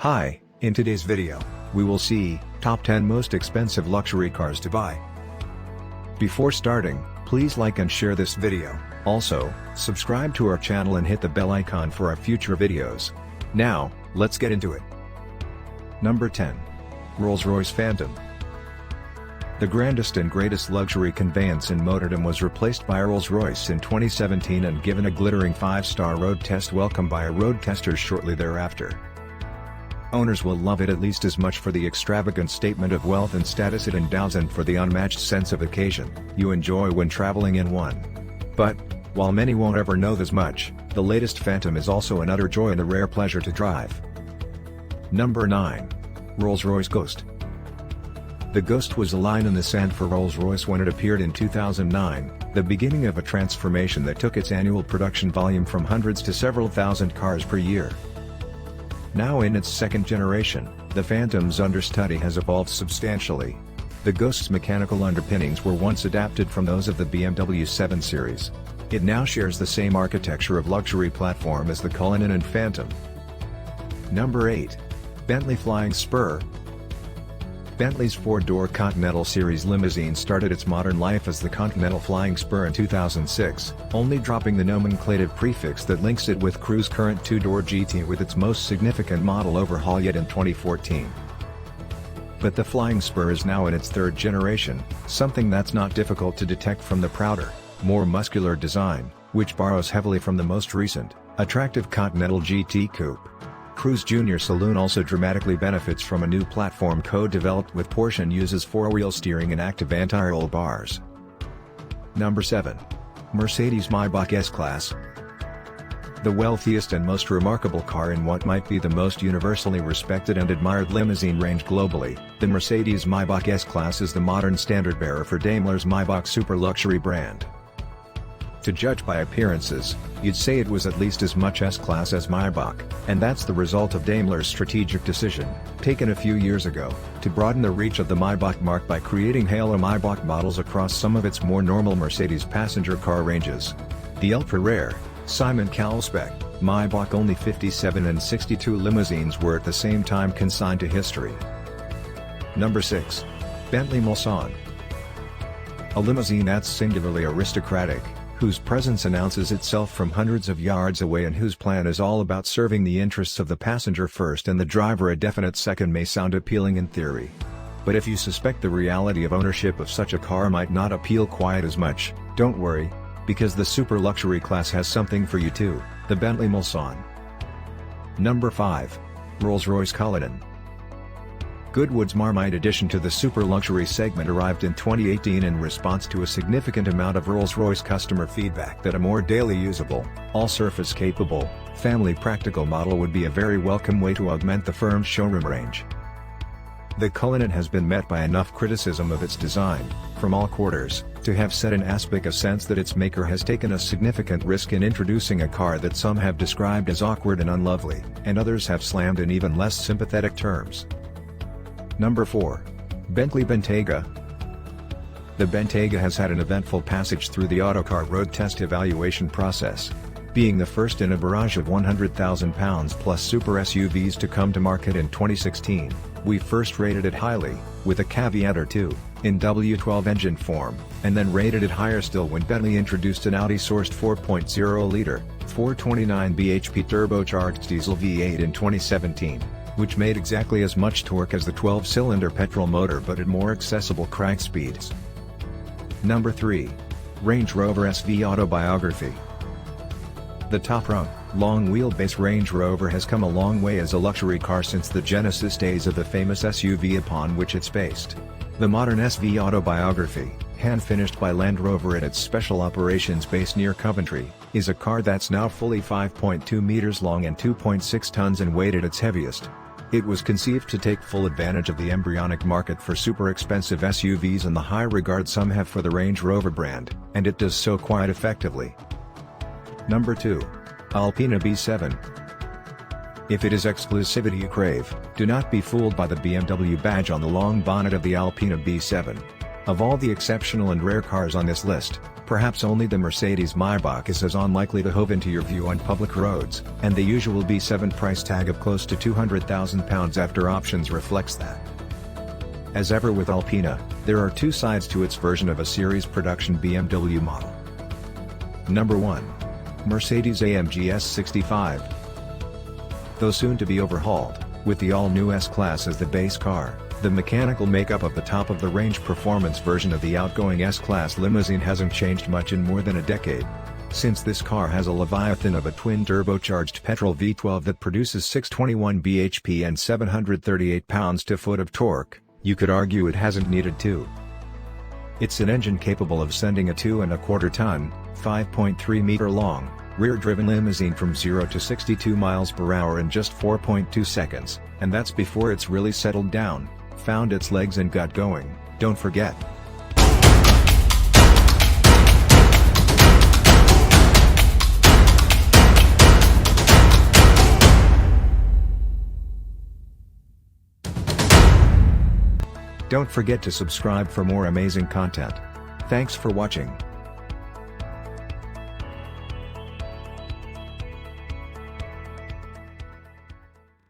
Hi, in today's video, we will see top 10 most expensive luxury cars to buy. Before starting, please like and share this video. Also, subscribe to our channel and hit the bell icon for our future videos. Now, let's get into it. Number 10. Rolls-Royce Phantom. The grandest and greatest luxury conveyance in motordom was replaced by Rolls-Royce in 2017 and given a glittering 5-star road test welcome by road testers shortly thereafter. Owners will love it at least as much for the extravagant statement of wealth and status it endows and for the unmatched sense of occasion you enjoy when traveling in one. But, while many won't ever know this much, the latest Phantom is also an utter joy and a rare pleasure to drive. Number 9. Rolls-Royce Ghost. The Ghost was a line in the sand for Rolls-Royce when it appeared in 2009, the beginning of a transformation that took its annual production volume from hundreds to several thousand cars per year. Now in its second generation, the Phantom's understudy has evolved substantially. The Ghost's mechanical underpinnings were once adapted from those of the BMW 7 Series. It now shares the same architecture of luxury platform as the Cullinan and Phantom. Number 8. Bentley Flying Spur. Bentley's four-door Continental Series limousine started its modern life as the Continental Flying Spur in 2006, only dropping the nomenclative prefix that links it with Cruise current two-door GT with its most significant model overhaul yet in 2014. But the Flying Spur is now in its third generation, something that's not difficult to detect from the prouder, more muscular design, which borrows heavily from the most recent, attractive Continental GT Coupe. Cruise Junior Saloon also dramatically benefits from a new platform co-developed with Porsche and uses four-wheel steering and active anti-roll bars. Number 7. Mercedes Maybach S-Class. The wealthiest and most remarkable car in what might be the most universally respected and admired limousine range globally, the Mercedes Maybach S-Class is the modern standard-bearer for Daimler's Maybach super-luxury brand. To judge by appearances, you'd say it was at least as much S-Class as Maybach, and that's the result of Daimler's strategic decision, taken a few years ago, to broaden the reach of the Maybach marque by creating halo Maybach models across some of its more normal Mercedes passenger car ranges. The ultra-rare, Simon Cowell spec, Maybach only 57 and 62 limousines were at the same time consigned to history. Number 6. Bentley Mulsanne. A limousine that's singularly aristocratic, whose presence announces itself from hundreds of yards away and whose plan is all about serving the interests of the passenger first and the driver a definite second may sound appealing in theory. But if you suspect the reality of ownership of such a car might not appeal quite as much, don't worry, because the super luxury class has something for you too, the Bentley Mulsanne. Number 5. Rolls-Royce Cullinan. Goodwood's Marmite addition to the super luxury segment arrived in 2018 in response to a significant amount of Rolls-Royce customer feedback that a more daily usable, all-surface capable, family practical model would be a very welcome way to augment the firm's showroom range. The Cullinan has been met by enough criticism of its design, from all quarters, to have set an aspic a sense that its maker has taken a significant risk in introducing a car that some have described as awkward and unlovely, and others have slammed in even less sympathetic terms. Number 4. Bentley Bentayga. The Bentayga has had an eventful passage through the Autocar road test evaluation process. Being the first in a barrage of £100,000 plus super SUVs to come to market in 2016, we first rated it highly, with a caveat or two, in W12 engine form, and then rated it higher still when Bentley introduced an Audi-sourced 4.0-liter, 429 bhp turbocharged diesel V8 in 2017. Which made exactly as much torque as the 12-cylinder petrol motor but at more accessible crank speeds. Number 3. Range Rover SV Autobiography. The top-rung, long-wheelbase Range Rover has come a long way as a luxury car since the Genesis days of the famous SUV upon which it's based. The modern SV Autobiography, hand-finished by Land Rover at its special operations base near Coventry, is a car that's now fully 5.2 meters long and 2.6 tons in weight at its heaviest. It was conceived to take full advantage of the embryonic market for super expensive SUVs and the high regard some have for the Range Rover brand, and it does so quite effectively. Number 2. Alpina B7. If it is exclusivity you crave, do not be fooled by the BMW badge on the long bonnet of the Alpina B7. Of all the exceptional and rare cars on this list, Perhaps only the Mercedes Maybach is as unlikely to hove into your view on public roads, and the usual B7 price tag of close to £200,000 after options reflects that. As ever with Alpina, there are two sides to its version of a series production BMW model. Number 1. Mercedes-AMG S65. Though soon to be overhauled, with the all-new S-Class as the base car, the mechanical makeup of the top-of-the-range performance version of the outgoing S-Class limousine hasn't changed much in more than a decade. Since this car has a leviathan of a twin-turbocharged petrol V12 that produces 621 bhp and 738 pounds-to-foot of torque, you could argue it hasn't needed to. It's an engine capable of sending a 2.25-ton, 5.3-meter-long, rear-driven limousine from 0 to 62 miles per hour in just 4.2 seconds, and that's before it's really settled down, found its legs and got going, don't forget. Don't forget to subscribe for more amazing content. Thanks for watching.